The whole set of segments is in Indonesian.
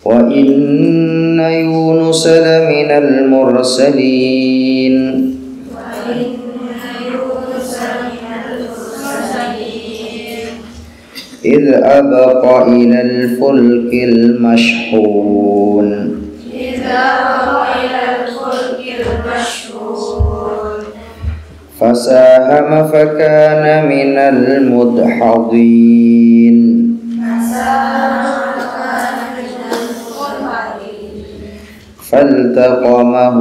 Wa inna Yunus laminal mursalin إذ أبق إلى الفلك المشحون فساهم فكان من المدحضين فالتقمه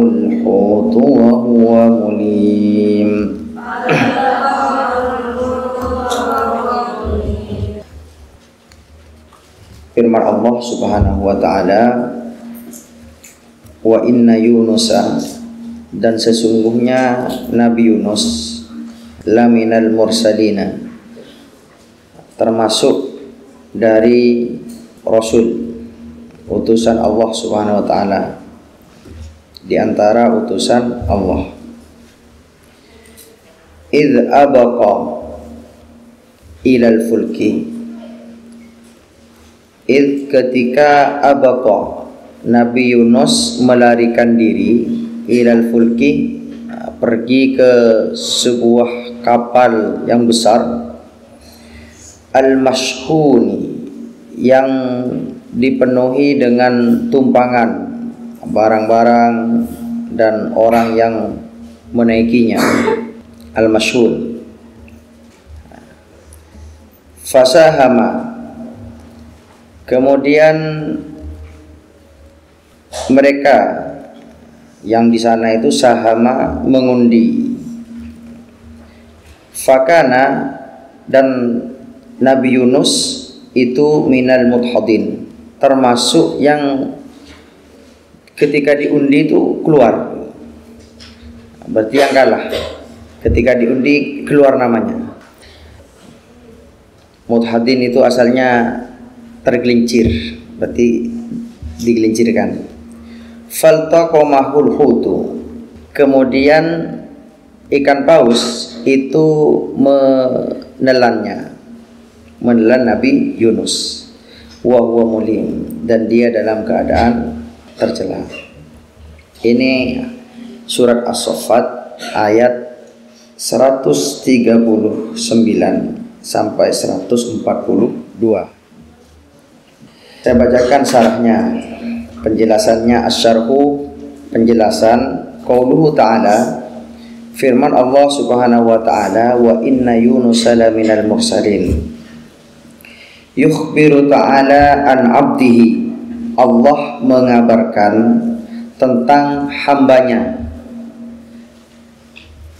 الحوت وهو مليم. Firman Allah Subhanahu wa taala, wa inna Yunusa, dan sesungguhnya Nabi Yunus, laminal mursalina, termasuk dari Rasul, utusan Allah Subhanahu wa taala, di antara utusan Allah. Idz abaqa ilal fulki, ketika abaqa, Nabi Yunus melarikan diri, ilal fulki, pergi ke sebuah kapal yang besar, al-mashhuni, yang dipenuhi dengan tumpangan barang-barang dan orang yang menaikinya, al-mashhun. Fasahama, kemudian mereka yang di sana itu sahama, mengundi. Fakana, dan Nabi Yunus itu minal mudhadin, termasuk yang ketika diundi itu keluar, berarti yang kalah. Ketika diundi keluar namanya. Mudhadin itu asalnya tergelincir, berarti digelincirkan. Faltaqamahul hutu, kemudian ikan paus itu menelan Nabi Yunus. Wa huwa mulim, dan dia dalam keadaan tercela. Ini surat As-Saffat ayat 139 sampai 142. Saya bacakan syarahnya, penjelasannya. Asyarhu, penjelasan. Qauluhu ta'ala, firman Allah Subhanahu wa ta'ala, wa inna Yunus laminal mursalin. Yukhbiru ta'ala an abdihi, Allah mengabarkan tentang hambanya,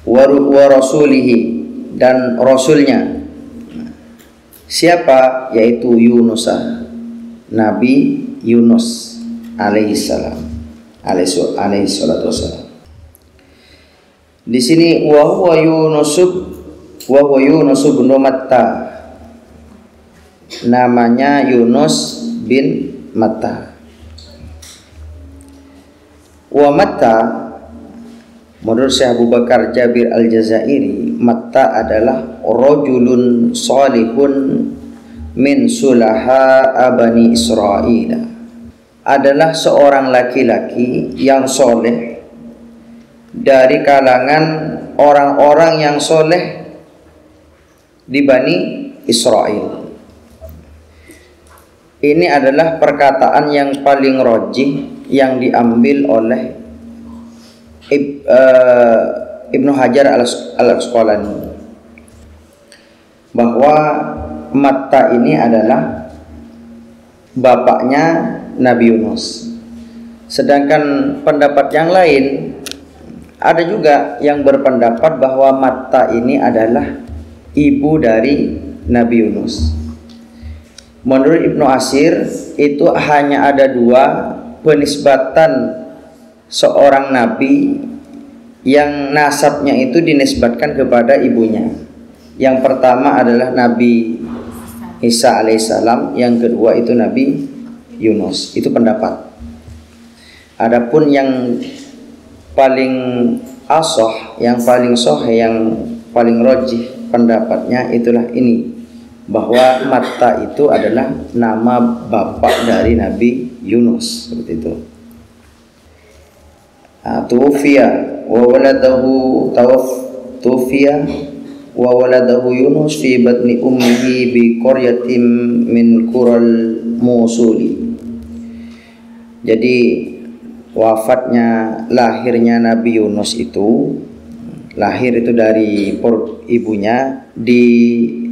wa rasulihi, dan rasulnya. Siapa? Yaitu Yunusa, Nabi Yunus alaihissalam, alaihi salatu wassalam. Di sini wa huwa Yunus bin Matta, namanya Yunus bin Matta. Wa Matta, menurut Syekh Abu Bakar Jabir Al-Jazairi, Matta adalah rajulun salihun min sulaha Bani Israil, adalah seorang laki-laki yang soleh dari kalangan orang-orang yang soleh di Bani Israel. Ini adalah perkataan yang paling rajih yang diambil oleh Ibnu Hajar al-Asqalani, bahwa Matta ini adalah bapaknya Nabi Yunus. Sedangkan pendapat yang lain, ada juga yang berpendapat bahwa Matta ini adalah ibu dari Nabi Yunus. Menurut Ibnu Asir, itu hanya ada dua penisbatan seorang nabi yang nasabnya itu dinisbatkan kepada ibunya. Yang pertama adalah Nabi Isa alaihissalam, yang kedua itu Nabi Yunus. Itu pendapat. Adapun yang paling asah, yang paling sahih, yang paling rajih, pendapatnya itulah ini, bahwa Matta itu adalah nama bapak dari Nabi Yunus, seperti itu. Tufiya wa waladahu tufiya wa waladahu Yunus fi batni ummihi bi qaryatin min qural Musuli. Jadi wafatnya, lahirnya Nabi Yunus itu, lahir itu dari ibunya di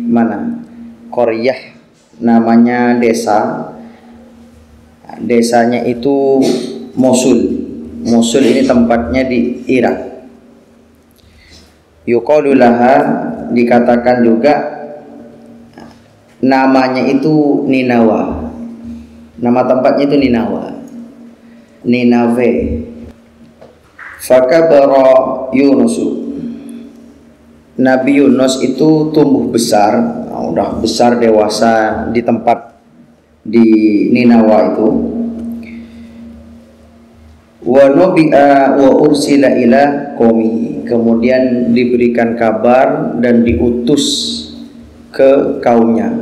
mana? Qaryah, namanya desa. Desanya itu Mosul. Mosul ini tempatnya di Irak. Yuqalu laha, dikatakan juga namanya itu Ninawa. Nama tempatnya itu Ninawa, Ninave. Fakabara Yunusu, Nabi Yunus itu tumbuh besar, udah besar dewasa di tempat di Ninawa itu. Wa nubi'a wa ursila ila qaumihi, kemudian diberikan kabar dan diutus ke kaumnya,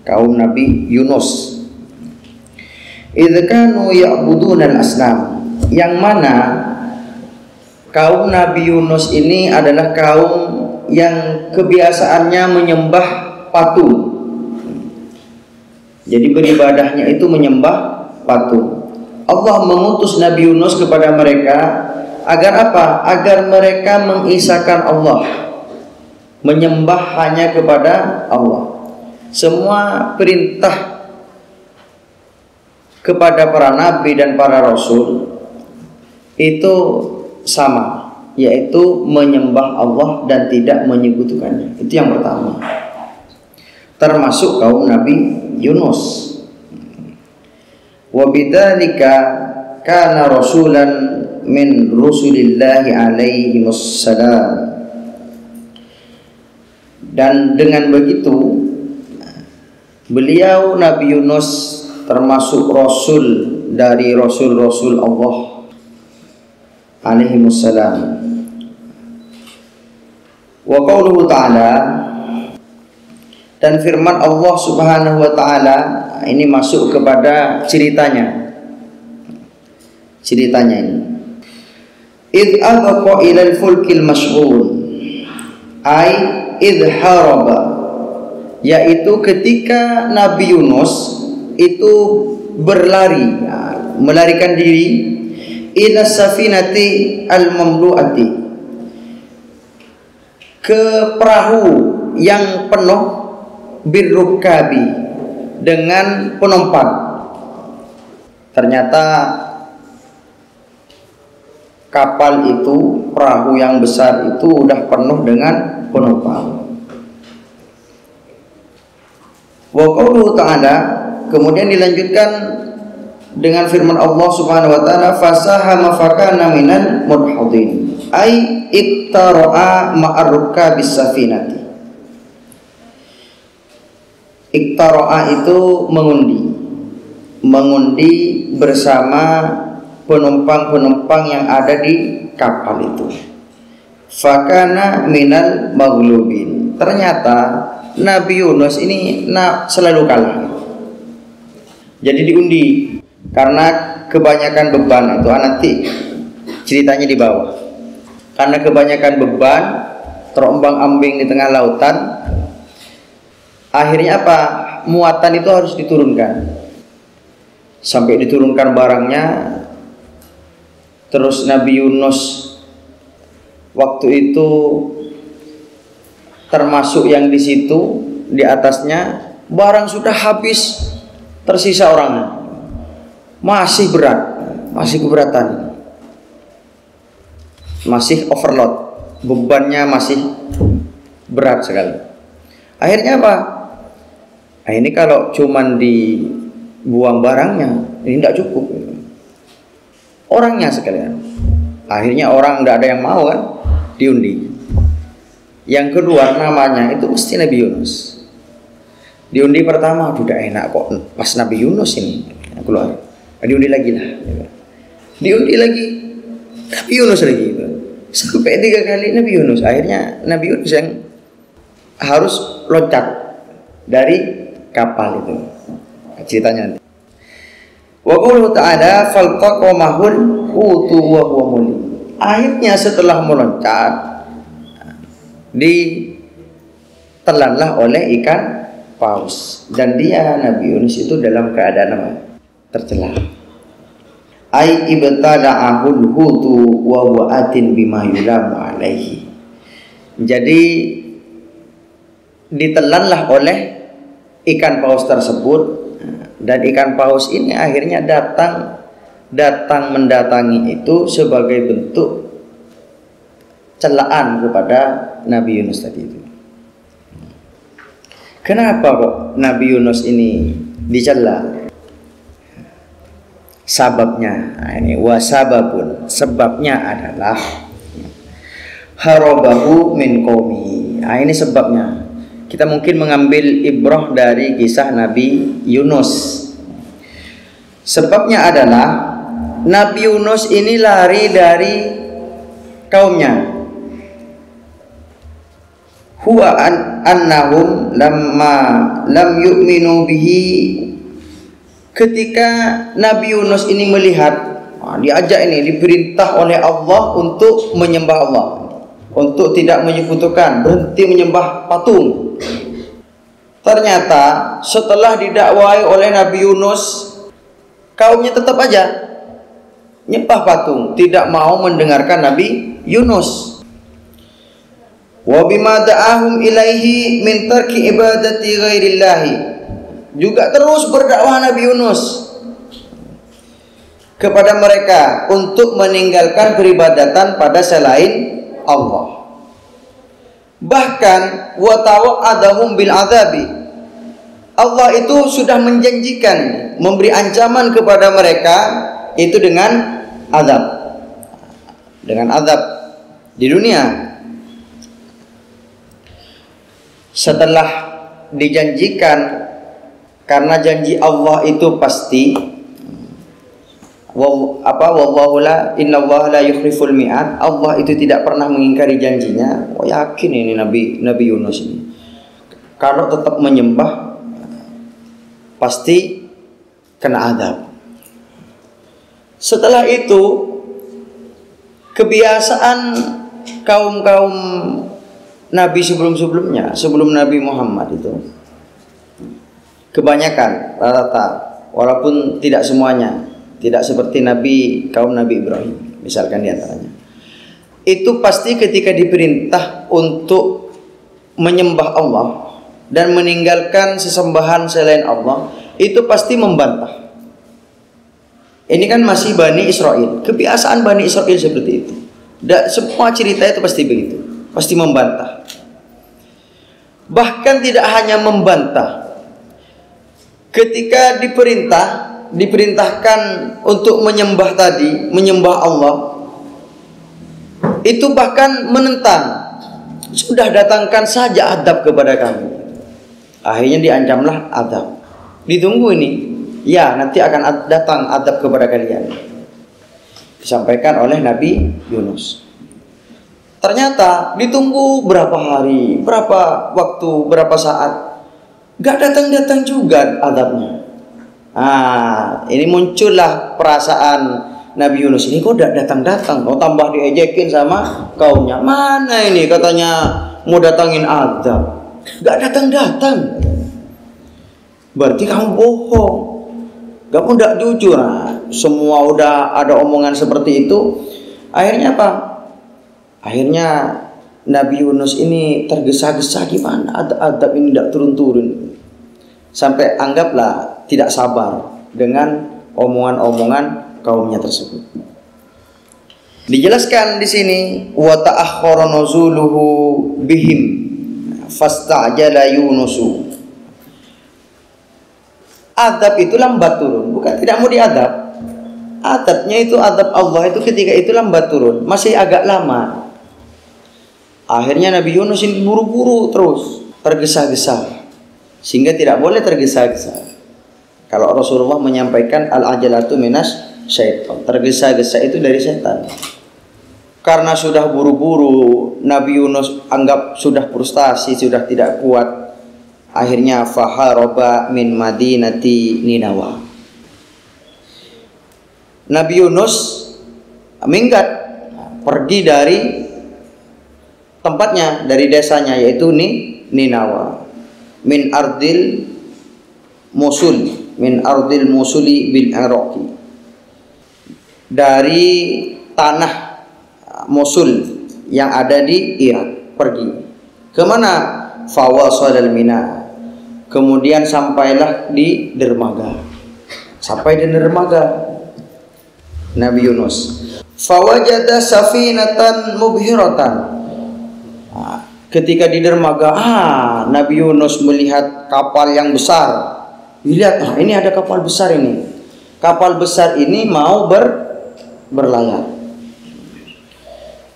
kaum Nabi Yunus. Idz kanu ya'buduna al-asnam, yang mana kaum Nabi Yunus ini adalah kaum yang kebiasaannya menyembah patung. Jadi beribadahnya itu menyembah patung. Allah mengutus Nabi Yunus kepada mereka agar apa? Agar mereka mengisahkan Allah, menyembah hanya kepada Allah. Semua perintah kepada para nabi dan para rasul itu sama, yaitu menyembah Allah dan tidak menyekutukannya. Itu yang pertama, termasuk kaum Nabi Yunus. Wa bidzalika kana rasulan min rusulillahi alaihi wassalam, dan dengan begitu beliau Nabi Yunus termasuk rasul dari rasul-rasul Allah alaihi wassalam. Wa qauluhu ta'ala, dan firman Allah Subhanahu wa taala ini masuk kepada ceritanya ini. Id abaqa ilal fulkil mashghul, ay id haraba, yaitu ketika Nabi Yunus itu berlari, melarikan diri, ila safinati al-mamlu'ati, ke perahu yang penuh, birrukabi, dengan penumpang. Ternyata kapal itu, perahu yang besar itu udah penuh dengan penumpang. Wa qauluhu ta'ala, kemudian dilanjutkan dengan firman Allah Subhanahu wa taala, fasahama fakana minal mudhadin, ay iktara'a ma'arruka bis-safinati. Iktara'a itu mengundi bersama penumpang-penumpang yang ada di kapal itu. Fakana minal maghlubin, ternyata Nabi Yunus ini selalu kalah. Jadi diundi karena kebanyakan beban itu, nanti ceritanya di bawah. Karena kebanyakan beban, terombang-ambing di tengah lautan, akhirnya apa? Muatan itu harus diturunkan. Sampai diturunkan barangnya. Terus Nabi Yunus waktu itu termasuk yang di situ, di atasnya barang sudah habis, tersisa orangnya. Masih berat, masih keberatan, masih overload, bebannya masih berat sekali. Akhirnya apa? Nah, ini kalau cuman dibuang barangnya, ini tidak cukup. Orangnya sekalian. Akhirnya orang tidak ada yang mau kan, diundi. Yang kedua namanya itu mesti Nabi Yunus. Diundi pertama, tidak enak kok, pas Nabi Yunus ini keluar. Diundi lagi lah. Diundi lagi, Nabi Yunus lagi. Sampai 3 kali Nabi Yunus. Akhirnya Nabi Yunus yang harus loncat dari kapal itu. Ceritanya nanti. Wa qulu ta'ala faltaqamahul hutu wa huwa mulim. Akhirnya setelah meloncat ditelanlah oleh ikan paus, dan dia Nabi Yunus itu dalam keadaan apa? Tercela. Ai ibtala'ahul hutu wa huwa atin bima yulamu alaihi. Jadi ditelanlah oleh ikan paus tersebut, dan ikan paus ini akhirnya datang mendatangi itu sebagai bentuk celaan kepada Nabi Yunus tadi itu. Kenapa kok Nabi Yunus ini dicela? Sababnya, ini wasababun, sebabnya adalah harabahu min qaumi. Ini sebabnya. Kita mungkin mengambil ibrah dari kisah Nabi Yunus. Sebabnya adalah Nabi Yunus ini lari dari kaumnya. Huwa annahum lam yu'minu bihi. Ketika Nabi Yunus ini melihat, diajak ini, diperintah oleh Allah untuk menyembah Allah, untuk tidak menyekutukan, berhenti menyembah patung. Ternyata setelah didakwai oleh Nabi Yunus, kaumnya tetap aja nyembah patung, tidak mau mendengarkan Nabi Yunus. Wa bima da'ahum ilaihi min tarki ibadati ghairillahi. Juga terus berdakwah Nabi Yunus kepada mereka untuk meninggalkan peribadatan pada selain Allah. Bahkan wa tawa'adahum bil azabi. Allah itu sudah menjanjikan, memberi ancaman kepada mereka itu dengan azab. Dengan azab di dunia. Setelah dijanjikan, karena janji Allah itu pasti, wallahu la innallaha la yukhliful mi'ad. Allah itu tidak pernah mengingkari janjinya. Yakin ini Nabi Yunus ini, kalau tetap menyembah pasti kena azab. Setelah itu kebiasaan kaum-kaum Nabi sebelum-sebelumnya, sebelum Nabi Muhammad itu, kebanyakan rata-rata, walaupun tidak semuanya, tidak seperti kaum Nabi Ibrahim misalkan diantaranya, itu pasti ketika diperintah untuk menyembah Allah dan meninggalkan sesembahan selain Allah, itu pasti membantah. Ini kan masih Bani Israel, kebiasaan Bani Israel seperti itu. Semua cerita itu pasti begitu, pasti membantah. Bahkan tidak hanya membantah, ketika diperintahkan untuk menyembah tadi, menyembah Allah, itu bahkan menentang. Sudah datangkan saja adab kepada kami. Akhirnya diancamlah adab. Ditunggu ini, ya nanti akan datang adab kepada kalian. Disampaikan oleh Nabi Yunus. Ternyata ditunggu berapa hari, berapa waktu, berapa saat, gak datang-datang juga adabnya. Ini muncullah perasaan Nabi Yunus ini, kok gak datang-datang, kok tambah diejekin sama kaumnya. Mana ini katanya mau datangin adab, gak datang-datang. Berarti kamu bohong, kamu gak jujur. Semua udah ada omongan seperti itu. Akhirnya apa? Akhirnya Nabi Yunus ini tergesa-gesa, gimana adab ini tidak turun-turun, sampai anggaplah tidak sabar dengan omongan-omongan kaumnya tersebut. Dijelaskan di sini, wa ta'akhkhara nuzuluhu bihim fasta'jala Yunusu. Adab itu lambat turun, bukan tidak mau diadab. Adabnya itu adab Allah itu ketika itu lambat turun, masih agak lama. Akhirnya Nabi Yunus ini buru-buru terus, tergesa-gesa, sehingga tidak boleh tergesa-gesa. Kalau Rasulullah menyampaikan al-ajalatu minas syaitan, tergesa-gesa itu dari setan. Karena sudah buru-buru, Nabi Yunus anggap sudah frustasi, sudah tidak kuat. Akhirnya faharoba min madinati Ninawa. Nabi Yunus minggat, pergi dari tempatnya, dari desanya, yaitu Ninawa. Min ardil Mosul, min ardil Mosuli bil Iraqi. Dari tanah Mosul yang ada di Irak, pergi kemana? Fawasadal Mina, kemudian sampailah di dermaga. Sampai di dermaga Nabi Yunus, fawajada safinatan mubhiratan. Ketika di dermaga, Nabi Yunus melihat kapal yang besar. Dilihat, ini ada kapal besar ini. Kapal besar ini mau berlayar.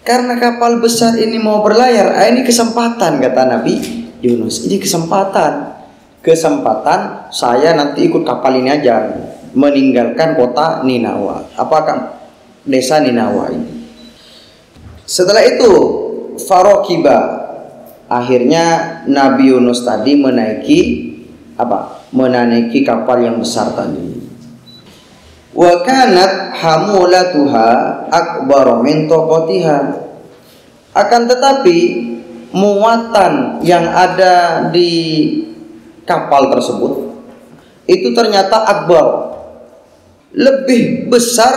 Karena kapal besar ini mau berlayar, ini kesempatan, kata Nabi Yunus. Ini kesempatan saya nanti ikut kapal ini aja, meninggalkan kota Ninawa. Apakah desa Ninawa ini? Setelah itu farokiba, akhirnya Nabi Yunus tadi menaiki kapal yang besar tadi. Wa kanat hamulatuha akbar min taqatiha. Akan tetapi muatan yang ada di kapal tersebut itu ternyata akbar, lebih besar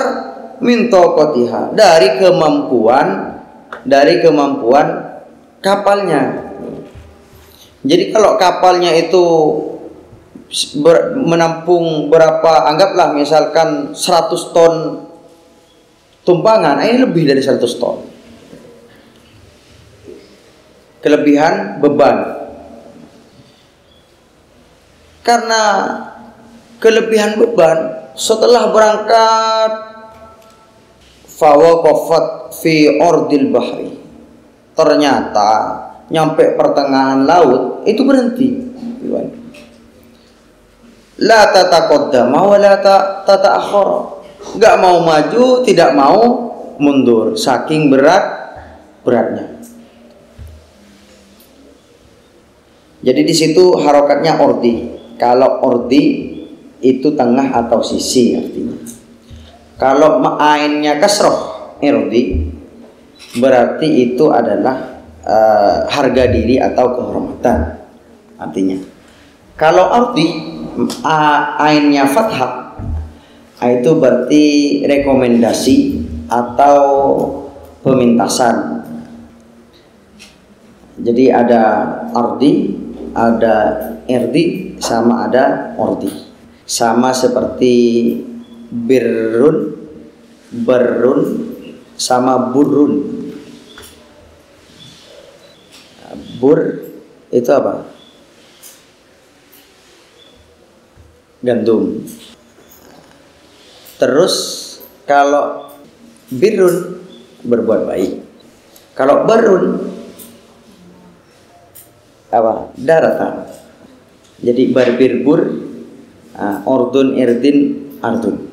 min taqatiha, dari kemampuan kapalnya. Jadi kalau kapalnya itu menampung berapa, anggaplah misalkan 100 ton tumpangan, ini lebih dari 100 ton. Kelebihan beban. Karena kelebihan beban, setelah berangkat fawaqafat fi ordil bahri, ternyata nyampe pertengahan laut itu berhenti. La tataqaddama wa la tata'akhkhara. Enggak mau maju, tidak mau mundur, saking beratnya. Jadi di situ harokatnya ordi. Kalau ordi itu tengah atau sisi artinya. Kalau ainnya kasroh irdi, berarti itu adalah harga diri atau kehormatan artinya. Kalau arti ainnya fathah, itu berarti rekomendasi atau pemintasan. Jadi ada ardi, ada irdi, sama ada ordi. Sama seperti birrun, berrun, sama burrun. Bur itu apa? Gandum. Terus kalau birrun, berbuat baik. Kalau berrun apa? Daratan. Jadi barbirbur, ordun irdin ardun.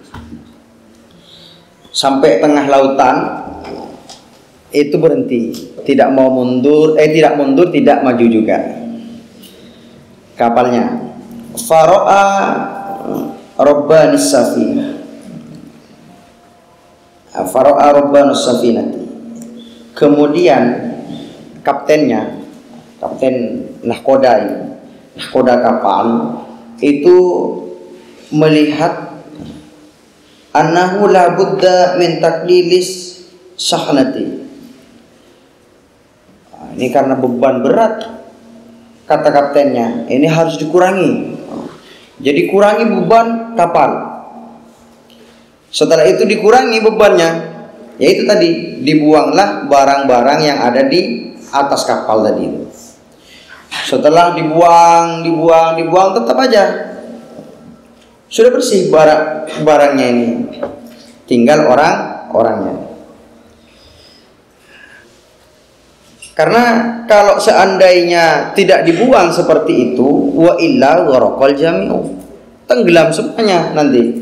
Sampai tengah lautan itu berhenti, tidak mau mundur, tidak mundur, tidak maju juga kapalnya. Faro'a Rabbanis Safinah, Faro'a Rabbanus Safinati. Kemudian kaptennya, kapten nahkoda kapal itu melihat annahu la budda min taklilis sahnati. Ini karena beban berat, kata kaptennya, ini harus dikurangi. Jadi kurangi beban kapal. Setelah itu dikurangi bebannya, yaitu tadi dibuanglah barang-barang yang ada di atas kapal tadi itu. Setelah dibuang tetap aja sudah bersih barangnya ini, tinggal orangnya. Karena kalau seandainya tidak dibuang seperti itu, wa illa gharaqal jami'u, tenggelam semuanya nanti.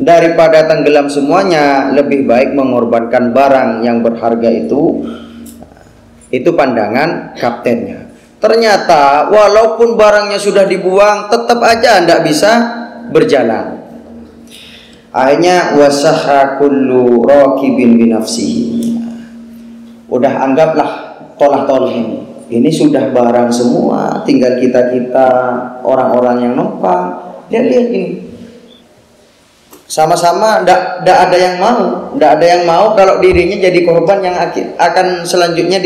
daripada tenggelam semuanya, lebih baik mengorbankan barang yang berharga itu. Itu pandangan kaptennya. Ternyata walaupun barangnya sudah dibuang, tetap aja tidak bisa berjalan. Akhirnya wasaha kullu rakibin binafsihi. Udah anggaplah tolah-toleh ini sudah barang semua, tinggal kita orang-orang yang numpang. Lihat ini, sama-sama tidak ada yang mau, kalau dirinya jadi korban yang akan selanjutnya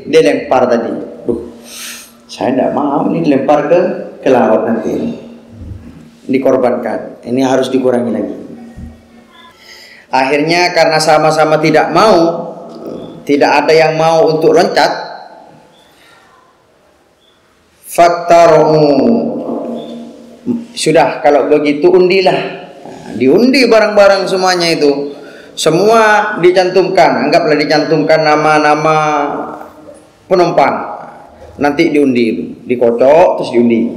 dilempar tadi. Saya tidak mau ini dilempar ke laut nanti, dikorbankan. Ini harus dikurangi lagi. Akhirnya karena sama-sama tidak ada yang mau untuk loncat, faktaru, sudah kalau begitu undilah. Diundi barang-barang semuanya itu, semua dicantumkan, anggaplah dicantumkan nama-nama penumpang. Nanti diundi itu, dikocok terus diundi.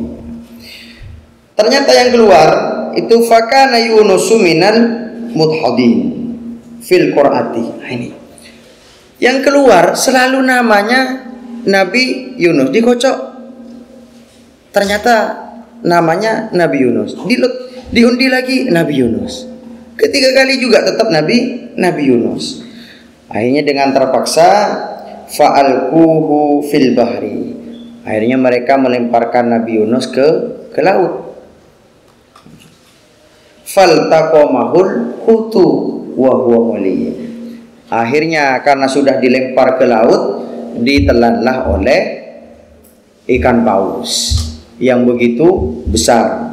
Ternyata yang keluar itu fakana Yunusu minal mudhadin fil qur'ati. Ini yang keluar selalu namanya Nabi Yunus, dikocok ternyata namanya Nabi Yunus, diundi lagi Nabi Yunus, ketiga kali juga tetap Nabi Yunus. Akhirnya dengan terpaksa fa'alquhu fil bahri, akhirnya mereka melemparkan Nabi Yunus ke laut. Faltaqamahul hutu wa huwa mulim. Akhirnya karena sudah dilempar ke laut, ditelanlah oleh ikan paus yang begitu besar,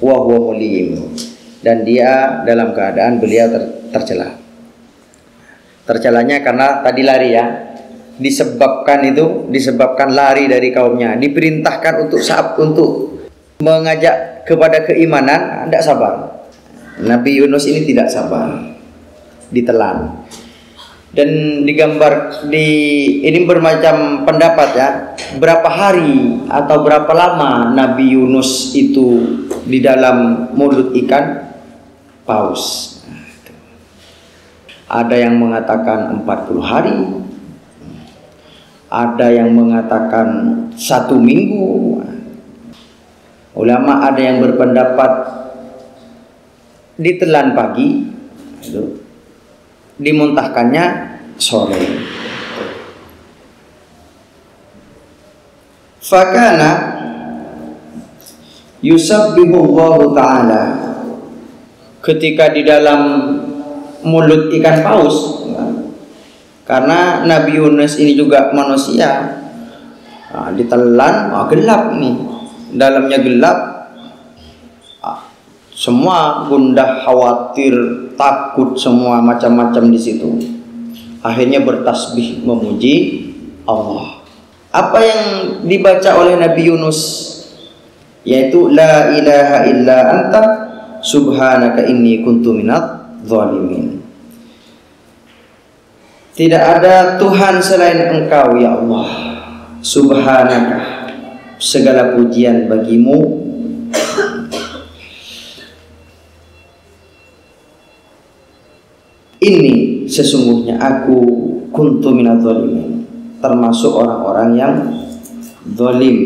wa huwa mulim, dan dia dalam keadaan beliau tercela. Tercelanya karena tadi lari ya, disebabkan lari dari kaumnya, diperintahkan untuk mengajak kepada keimanan, tidak sabar. Nabi Yunus ini tidak sabar, ditelan. Dan digambar ini bermacam pendapat ya, berapa hari atau berapa lama Nabi Yunus itu di dalam mulut ikan paus. Ada yang mengatakan 40 hari, ada yang mengatakan 1 minggu. Ulama ada yang berpendapat ditelan pagi, dimuntahkannya sore. Fakana yusabbihu Allah Ta'ala, ketika di dalam mulut ikan paus, karena Nabi Yunus ini juga manusia, ditelan, gelap ini, dalamnya gelap. Semua gundah, khawatir, takut, semua macam-macam di situ. Akhirnya bertasbih memuji Allah. Apa yang dibaca oleh Nabi Yunus yaitu la ilaha illa anta subhanaka inni kuntu minadz zalimin. Tidak ada Tuhan selain Engkau ya Allah. Subhanaka, segala pujian bagimu. Ini sesungguhnya aku kuntu minadz zalimin, termasuk orang-orang yang zalim.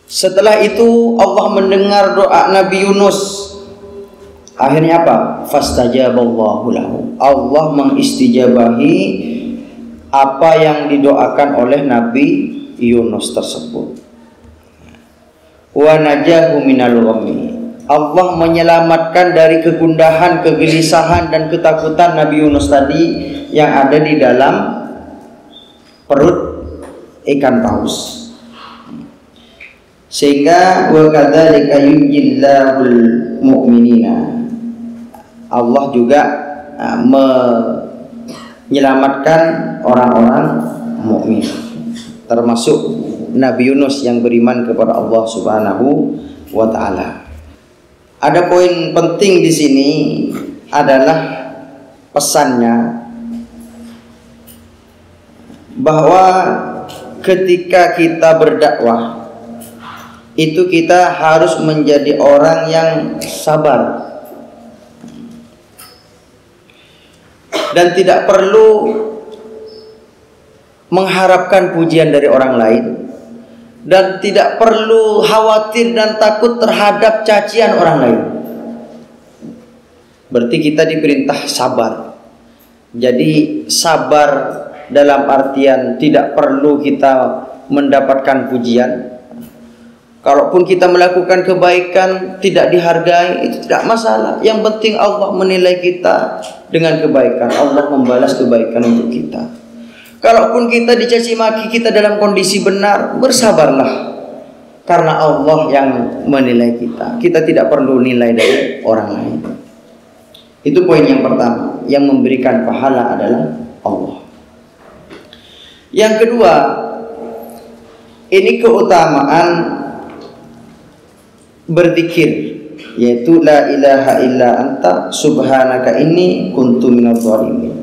Setelah itu Allah mendengar doa Nabi Yunus. Akhirnya apa? Fastajaballahu lahu. Allah mengistijabahi apa yang didoakan oleh Nabi Yunus tersebut. Wa najahu minal ghammi. Allah menyelamatkan dari kegundahan, kegelisahan dan ketakutan Nabi Yunus tadi yang ada di dalam perut ikan paus. Sehingga wa kadzalika yujillahul mu'minina. Allah juga menyelamatkan orang-orang mukmin, termasuk Nabi Yunus yang beriman kepada Allah Subhanahu wa taala. Ada poin penting di sini adalah pesannya bahwa ketika kita berdakwah, itu kita harus menjadi orang yang sabar dan tidak perlu mengharapkan pujian dari orang lain, dan tidak perlu khawatir dan takut terhadap cacian orang lain. Berarti kita diperintah sabar. Jadi sabar dalam artian tidak perlu kita mendapatkan pujian. Kalaupun kita melakukan kebaikan tidak dihargai, itu tidak masalah. Yang penting Allah menilai kita dengan kebaikan. Allah membalas kebaikan untuk kita. Kalaupun kita dicaci maki, kita dalam kondisi benar, bersabarlah. Karena Allah yang menilai kita. Kita tidak perlu nilai dari orang lain. Itu poin yang pertama. Yang memberikan pahala adalah Allah. Yang kedua, ini keutamaan berzikir, yaitu la ilaha illa anta subhanaka inni kuntu minadh dhalimin.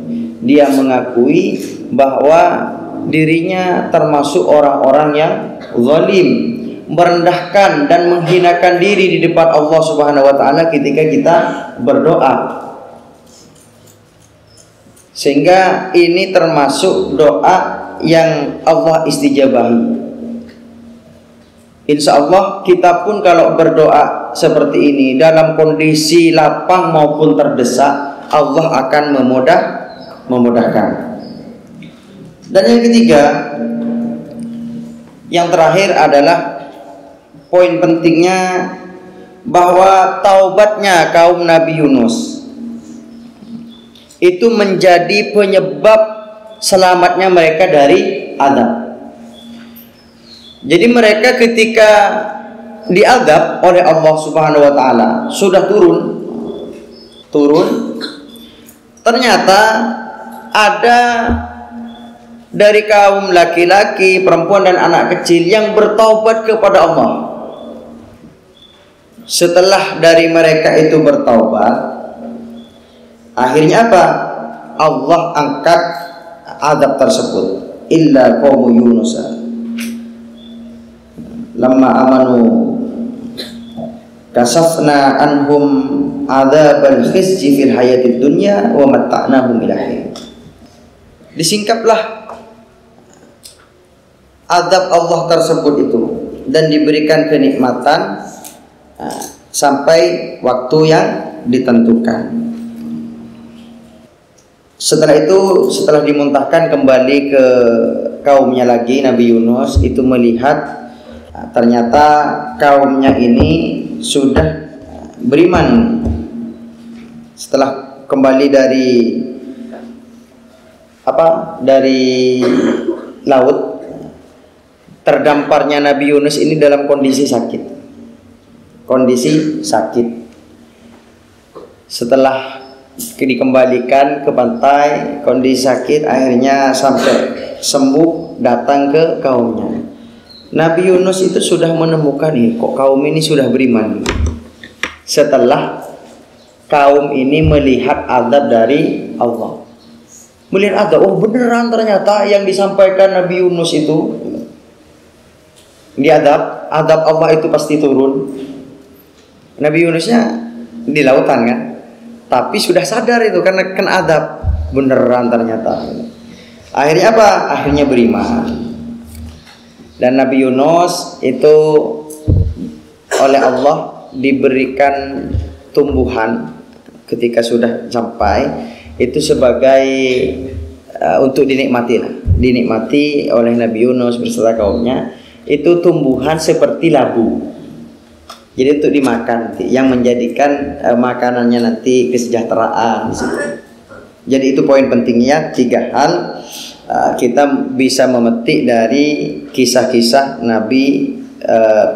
Dia mengakui bahwa dirinya termasuk orang-orang yang zalim, merendahkan dan menghinakan diri di depan Allah Subhanahu wa taala ketika kita berdoa. Sehingga ini termasuk doa yang Allah istijabahi. Insya Allah kita pun kalau berdoa seperti ini dalam kondisi lapang maupun terdesak, Allah akan memudahkan. Dan yang ketiga, yang terakhir adalah poin pentingnya bahwa taubatnya kaum Nabi Yunus itu menjadi penyebab selamatnya mereka dari azab. Jadi mereka ketika diazab oleh Allah Subhanahu wa taala sudah turun, ternyata ada dari kaum laki-laki, perempuan dan anak kecil yang bertaubat kepada Allah. Setelah dari mereka itu bertaubat, akhirnya apa? Allah angkat azab tersebut. Illa qaum Yunus lamma amanu kasafna anhum adzabal khizyi fil hayatid dunya wa matta'nahum ila hin. Disingkaplah azab Allah tersebut itu dan diberikan kenikmatan sampai waktu yang ditentukan. Setelah itu, setelah dimuntahkan kembali ke kaumnya lagi, Nabi Yunus itu melihat ternyata kaumnya ini sudah beriman. Setelah kembali dari laut, terdamparnya Nabi Yunus ini dalam kondisi sakit. Setelah dikembalikan ke pantai, kondisi sakit, akhirnya sampai sembuh, datang ke kaumnya. Nabi Yunus itu sudah menemukan kok kaum ini sudah beriman. Setelah kaum ini melihat azab dari Allah, melihat azab, oh beneran ternyata yang disampaikan Nabi Yunus itu diazab, azab Allah itu pasti turun. Nabi Yunusnya di lautan kan, tapi sudah sadar itu karena kena azab, beneran ternyata. Akhirnya apa? Akhirnya beriman. Dan Nabi Yunus itu oleh Allah diberikan tumbuhan ketika sudah sampai itu sebagai untuk dinikmati oleh Nabi Yunus beserta kaumnya. Itu tumbuhan seperti labu. Jadi untuk dimakan, yang menjadikan makanannya nanti kesejahteraan di situ. Jadi itu poin pentingnya, 3 hal kita bisa memetik dari kisah-kisah Nabi,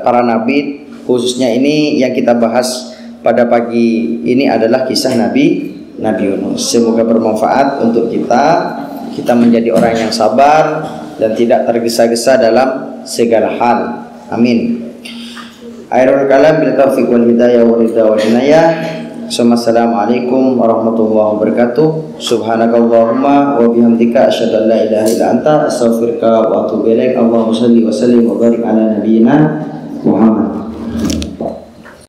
para Nabi, khususnya ini yang kita bahas pada pagi ini adalah kisah Nabi Yunus. Semoga bermanfaat untuk kita menjadi orang yang sabar dan tidak tergesa-gesa dalam segala hal. Amin. Akhirul kalam bil taufiq wal hidayah wal ridha wal inayah. Assalamualaikum warahmatullahi wabarakatuh. Subhanakallahumma wa bihamdika asyhadu an la ilaha illa anta astaghfiruka wa atubu ilaik. Allahumma shalli wa sallim wa barik ala nabiyyina Muhammad.